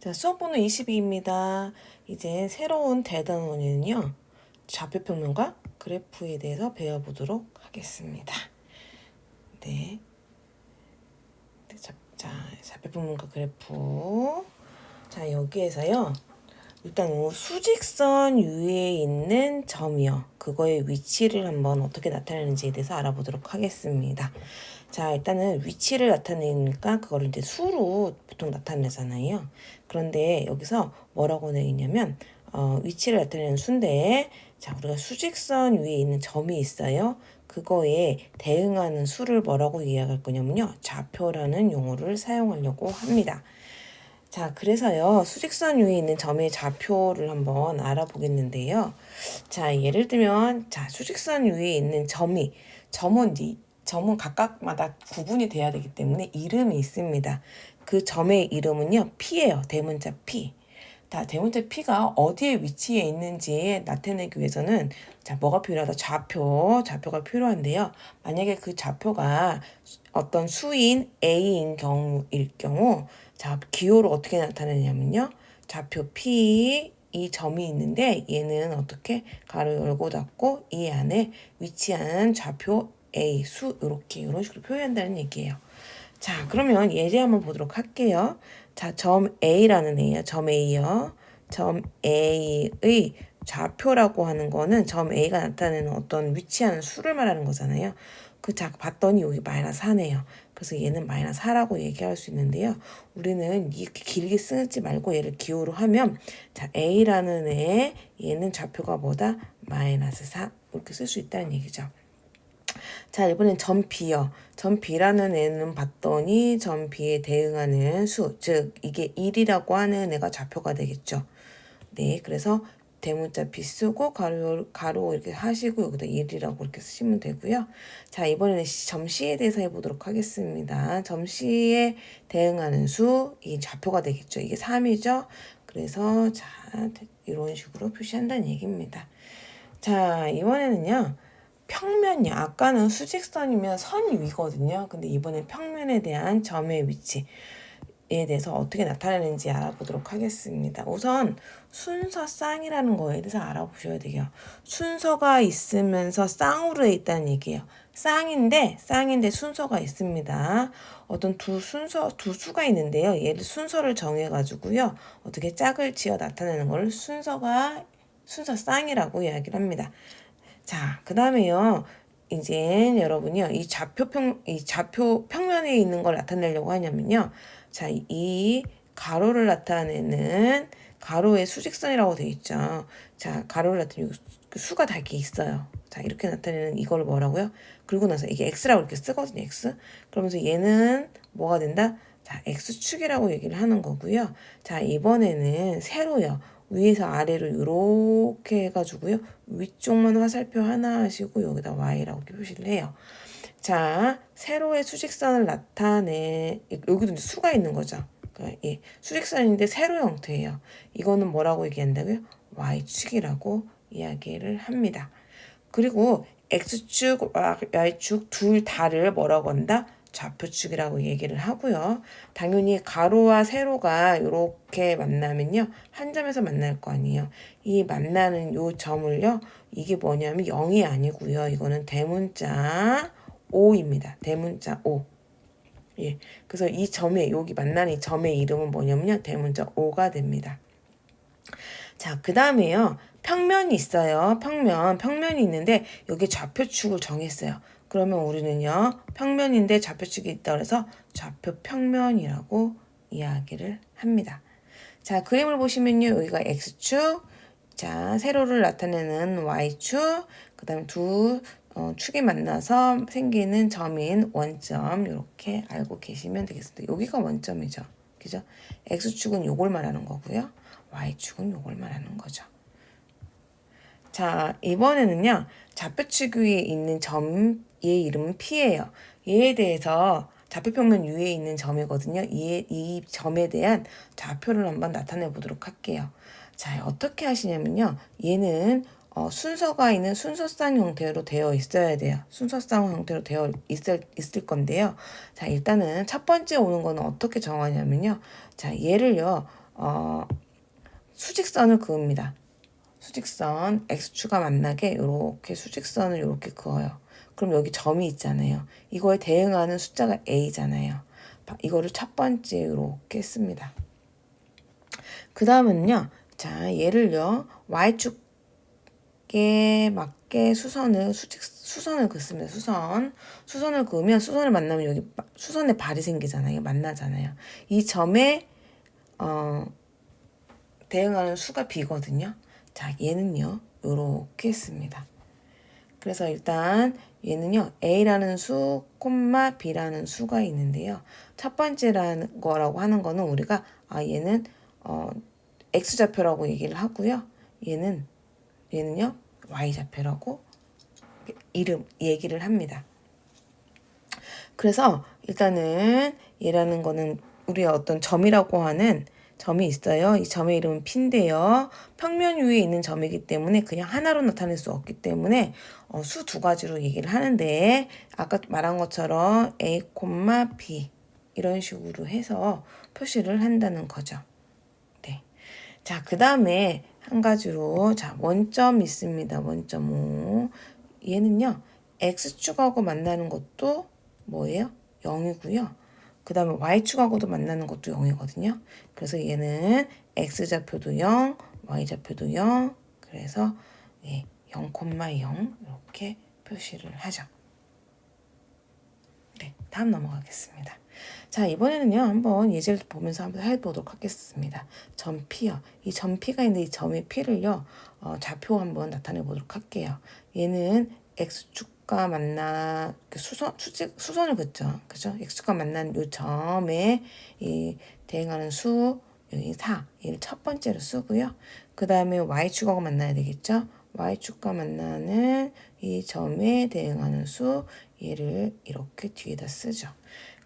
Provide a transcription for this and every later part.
자, 수업 번호 22입니다. 이제 새로운 대단원에는요, 좌표평면과 그래프에 대해서 배워보도록 하겠습니다. 네. 좌표평면과 그래프. 자, 여기에서요, 일단 수직선 위에 있는 점이요. 그거의 위치를 한번 어떻게 나타내는지에 대해서 알아보도록 하겠습니다. 자, 일단은 위치를 나타내니까 그거를 이제 수로 보통 나타내잖아요. 그런데 여기서 뭐라고 되어 있냐면 위치를 나타내는 수인데, 자, 우리가 수직선 위에 있는 점이 있어요. 그거에 대응하는 수를 뭐라고 이야기할 거냐면요, 좌표라는 용어를 사용하려고 합니다. 자, 그래서요, 수직선 위에 있는 점의 좌표를 한번 알아보겠는데요. 자, 예를 들면, 자, 수직선 위에 있는 점은 각각마다 구분이 돼야 되기 때문에 이름이 있습니다. 그 점의 이름은요, P예요. 대문자 P. 자, 대문자 P가 어디에 위치해 있는지 나타내기 위해서는, 자, 뭐가 필요하다? 좌표가 필요한데요. 만약에 그 좌표가 어떤 수인 A인 경우일 경우, 자, 기호로 어떻게 나타내냐면요. 좌표 P, 이 점이 있는데 얘는 어떻게 가로 열고 닫고 이 안에 위치한 좌표 A 수 이런 식으로 표현한다는 얘기예요. 자, 그러면 예제 한번 보도록 할게요. 자, 점 A라는 애요. 점 A요. 점 A의 좌표라고 하는 거는 점 A가 나타내는 어떤 위치하는 수를 말하는 거잖아요. 자, 봤더니 여기 -4네요. 그래서 얘는 -4라고 얘기할 수 있는데요. 우리는 이렇게 길게 쓰지 말고 얘를 기호로 하면, 자, A라는 애, 얘는 좌표가 뭐다? -4. 이렇게 쓸 수 있다는 얘기죠. 자, 이번엔 점 B요. 점 B라는 애는 봤더니 점 B에 대응하는 수, 즉 이게 1이라고 하는 애가 좌표가 되겠죠. 네, 그래서 대문자 B 쓰고 가로 이렇게 하시고 여기다 1이라고 이렇게 쓰시면 되고요. 자, 이번에는 점 C에 대해서 해보도록 하겠습니다. 점 C에 대응하는 수, 이 좌표가 되겠죠. 이게 3이죠. 그래서 자, 이런 식으로 표시한다는 얘기입니다. 자, 이번에는요. 평면이요. 아까는 수직선이면 선 위거든요. 근데 이번엔 평면에 대한 점의 위치에 대해서 어떻게 나타내는지 알아보도록 하겠습니다. 우선 순서 쌍이라는 거에 대해서 알아보셔야 돼요. 순서가 있으면서 쌍으로 돼 있다는 얘기예요. 쌍인데 순서가 있습니다. 어떤 두 수가 있는데요. 얘를 순서를 정해가지고요. 어떻게 짝을 지어 나타내는 걸 순서 쌍이라고 이야기를 합니다. 자, 그 다음에요. 이제 여러분이요. 이 좌표 평면에 있는 걸 나타내려고 하냐면요. 자, 이 가로를 나타내는 가로의 수직선이라고 되어 있죠. 자, 가로를 나타내는 수가 다 이렇게 있어요. 자, 이렇게 나타내는 이걸 뭐라고요? 그리고 나서 이게 x라고 이렇게 쓰거든요. x. 그러면서 얘는 뭐가 된다? 자, x축이라고 얘기를 하는 거고요. 자, 이번에는 세로요. 위에서 아래로 이렇게 해가지고요. 위쪽만 화살표 하나 하시고 여기다 y라고 이렇게 표시를 해요. 자, 세로의 수직선을 여기도 이제 수가 있는 거죠. 그러니까 수직선인데 세로 형태예요. 이거는 뭐라고 얘기한다고요? y축이라고 이야기를 합니다. 그리고 x축, y축 둘 다를 뭐라고 한다? 좌표축이라고 얘기를 하고요. 당연히 가로와 세로가 이렇게 만나면요. 한 점에서 만날 거 아니에요. 이 만나는 요 점을요. 이게 뭐냐면 0이 아니고요. 이거는 대문자 5입니다. 대문자 5. 예. 그래서 여기 만나는 이 점의 이름은 뭐냐면요. 대문자 5가 됩니다. 자, 그 다음에요. 평면이 있어요. 평면이 있는데 여기 좌표축을 정했어요. 그러면 우리는요. 평면인데 좌표축이 있다 그래서 좌표평면이라고 이야기를 합니다. 자, 그림을 보시면요. 여기가 X축, 자, 세로를 나타내는 Y축, 그 다음에 축이 만나서 생기는 점인 원점 이렇게 알고 계시면 되겠습니다. 여기가 원점이죠. 그죠? X축은 요걸 말하는 거고요. Y축은 요걸 말하는 거죠. 자, 이번에는요. 좌표축 위에 있는 점의 이름은 P예요. 얘에 대해서 좌표평면 위에 있는 점이거든요. 이 점에 대한 좌표를 한번 나타내 보도록 할게요. 자, 어떻게 하시냐면요. 얘는 순서가 있는 순서쌍 형태로 되어 있어야 돼요. 순서쌍 형태로 되어 있을 건데요. 자, 일단은 첫 번째 오는 거는 어떻게 정하냐면요. 자, 얘를요. 수직선을 그읍니다. 수직선 x축과 만나게 이렇게 수직선을 이렇게 그어요. 그럼 여기 점이 있잖아요. 이거에 대응하는 숫자가 a잖아요. 이거를 첫 번째 이렇게 씁니다. 그 다음은요. 자, 얘를요. y축에 맞게 수선을 긋습니다. 수선을 그으면 수선을 만나면 여기 수선에 발이 생기잖아요. 만나잖아요. 이 점에 대응하는 수가 b거든요. 자, 얘는요. 요렇게 씁니다. 그래서 일단 얘는요. a라는 수, b라는 수가 있는데요. 첫 번째라는 거라고 하는 거는 우리가 얘는 x좌표라고 얘기를 하고요. 얘는요. y좌표라고 얘기를 합니다. 그래서 일단은 얘라는 거는 우리의 어떤 점이라고 하는 점이 있어요. 이 점의 이름은 P인데요. 평면 위에 있는 점이기 때문에 그냥 하나로 나타낼 수 없기 때문에 수 두 가지로 얘기를 하는데 아까 말한 것처럼 A, B 이런 식으로 해서 표시를 한다는 거죠. 네. 자, 그 다음에 한 가지로 자 원점 있습니다. 원점 5. 얘는요. X축하고 만나는 것도 뭐예요? 0이고요. 그 다음에 Y축하고도 만나는 것도 0이거든요. 그래서 얘는 X좌표도 0, Y좌표도 0. 그래서 0,0 이렇게 표시를 하죠. 네, 다음 넘어가겠습니다. 자, 이번에는요. 한번 예제를 보면서 한번 해보도록 하겠습니다. 점 P요. 이 점 P가 있는데 이 점의 P를요. 좌표 한번 나타내 보도록 할게요. 얘는 X축과 만나 수선을 긋죠. 그죠? X축과 만난 이 점에 이 대응하는 수 여기 4 얘를 첫 번째로 쓰고요. 그 다음에 Y축하고 만나야 되겠죠. Y축과 만나는 이 점에 대응하는 수 얘를 이렇게 뒤에다 쓰죠.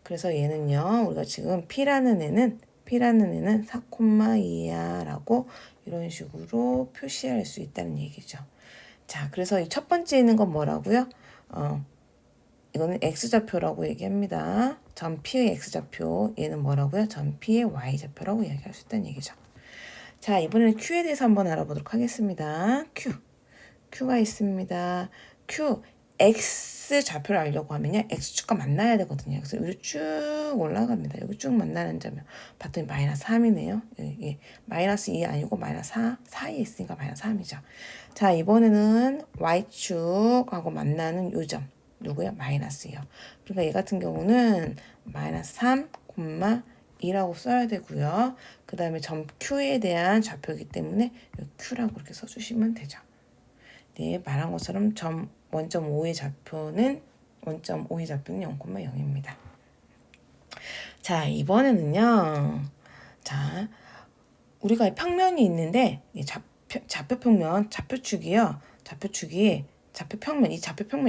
그래서 얘는요. 우리가 지금 P라는 애는 4,2야 라고 이런 식으로 표시할 수 있다는 얘기죠. 자, 그래서 이 첫 번째 있는 건 뭐라고요? 이거는 X좌표라고 얘기합니다. 점 P의 X좌표. 얘는 뭐라고요? 점 P의 Y좌표라고 얘기할 수 있다는 얘기죠. 자, 이번에는 Q에 대해서 한번 알아보도록 하겠습니다. Q가 있습니다. Q, X좌표를 알려고 하면요. X축과 만나야 되거든요. 그래서 여기 쭉 올라갑니다. 여기 쭉 만나는 점이요. 봤더니 마이너스 3이네요. 예, 마이너스 2 아니고 마이너스 4 사이에 있으니까 마이너스 3이죠. 자, 이번에는 Y축하고 만나는 요 점. 누구요? 마이너스요. 그러니까 얘 같은 경우는 마이너스 3, 2라고 써야 되고요. 그 다음에 점 Q에 대한 좌표이기 때문에 Q라고 이렇게 써주시면 되죠. 네, 말한 것처럼 원점 5의 좌표는 0,0입니다. 자, 이번에는요. 자, 우리가 평면이 있는데 좌표평면, 좌표평면,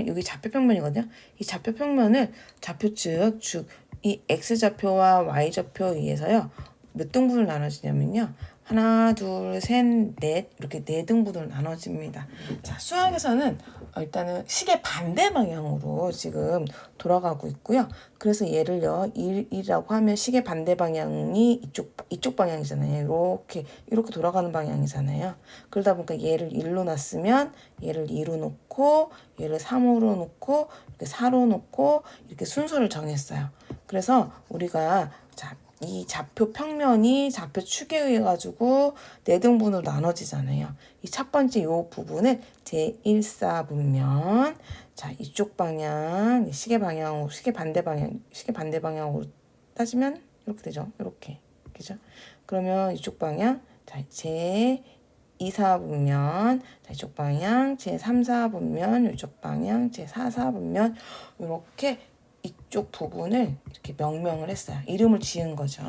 여기 좌표평면이거든요. 이 좌표평면을 좌표측, 이 X좌표와 Y좌표에 의해서요. 몇 등분을 나눠지냐면요. 하나, 둘, 셋, 넷 이렇게 네 등분으로 나눠집니다. 자, 수학에서는 일단은 시계 반대 방향으로 지금 돌아가고 있고요. 그래서 얘를요, 1이라고 하면 시계 반대 방향이 이쪽 방향이잖아요. 이렇게 돌아가는 방향이잖아요. 그러다 보니까 얘를 1로 놨으면 얘를 2로 놓고 얘를 3으로 놓고 이렇게 4로 놓고 이렇게 순서를 정했어요. 그래서 우리가 이 좌표 평면이 좌표 축에 의해 가지고 네 등분으로 나눠지잖아요. 이 첫 번째 요 부분을 제1사분면 자, 이쪽 방향 시계 반대 방향으로 따지면 이렇게 되죠. 이렇게. 그죠? 그러면 이쪽 방향 자, 제2사분면 자, 이쪽 방향 제3사분면 이쪽 방향 제4사분면 이렇게 이쪽 부분을 이렇게 명명을 했어요. 이름을 지은 거죠.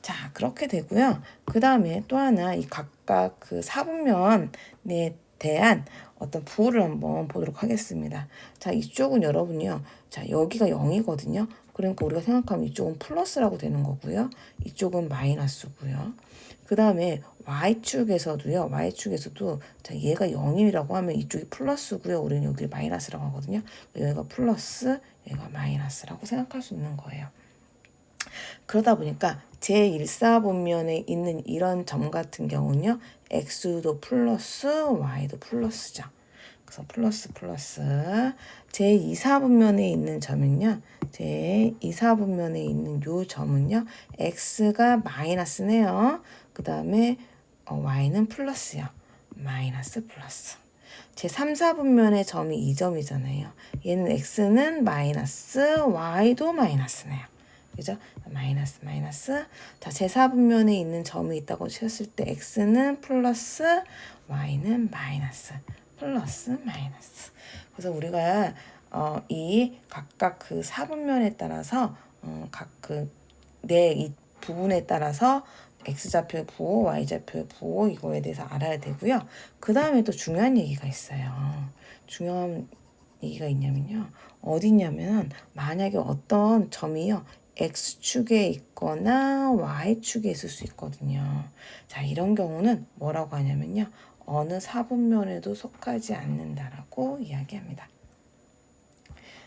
자, 그렇게 되고요. 그 다음에 또 하나 이 각각 그 사분면에 대한 어떤 부호를 한번 보도록 하겠습니다. 자, 이쪽은 여러분요. 자, 여기가 0이거든요. 그러니까 우리가 생각하면 이쪽은 플러스라고 되는 거고요. 이쪽은 마이너스고요. 그 다음에 Y축에서도 자, 얘가 0이라고 하면 이쪽이 플러스고요. 우리는 여기 마이너스라고 하거든요. 여기가 플러스, 얘가 마이너스라고 생각할 수 있는 거예요. 그러다 보니까 제1사분면에 있는 이런 점 같은 경우는요. x도 플러스 y도 플러스죠. 그래서 플러스 플러스 제2사분면에 있는 점은요. 제2사분면에 있는 요 점은요. x가 마이너스네요. 그 다음에 y는 플러스요. 마이너스 플러스. 제3사분면의 점이 이 점이잖아요. 얘는 x는 마이너스 y도 마이너스네요. 그죠? 마이너스 마이너스. 자, 제4분면에 있는 점이 있다고 쳤을 때 x는 플러스 y는 마이너스. 플러스 마이너스. 그래서 우리가 이 각각 그 사분면에 따라서 각 그 내 이 부분에 따라서 x좌표 부호, y좌표 부호 이거에 대해서 알아야 되고요. 그 다음에 또 중요한 얘기가 있어요. 중요한 얘기가 있냐면요. 어디냐면 만약에 어떤 점이요. x축에 있거나 y축에 있을 수 있거든요. 자, 이런 경우는 뭐라고 하냐면요. 어느 사분면에도 속하지 않는다라고 이야기합니다.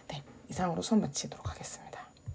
네, 이상으로 수업 마치도록 하겠습니다.